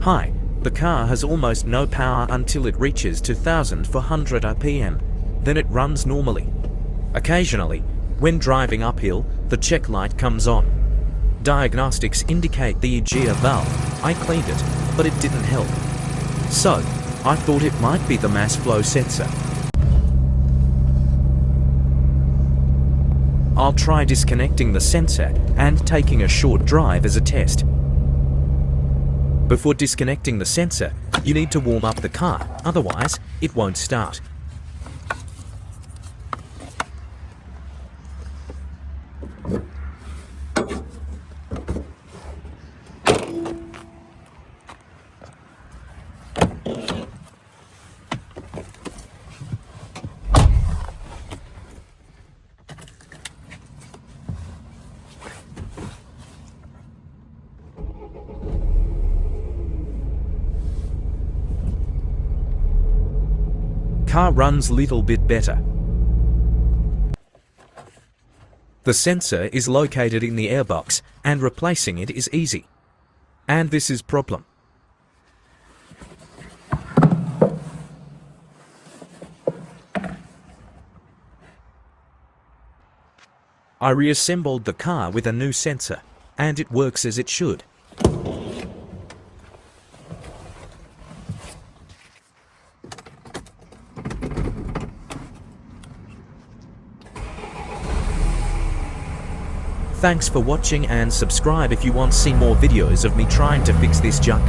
Hi, the car has almost no power until it reaches 2400 RPM, then it runs normally. Occasionally, when driving uphill, the check light comes on. Diagnostics indicate the dCi valve. I cleaned it, but it didn't help. So, I thought it might be the mass flow sensor. I'll try disconnecting the sensor and taking a short drive as a test. Before disconnecting the sensor, you need to warm up the car, otherwise it won't start. Car runs little bit better. The sensor is located in the airbox and replacing it is easy. And this is problem. I reassembled the car with a new sensor and it works as it should. Thanks for watching and subscribe if you want to see more videos of me trying to fix this junk.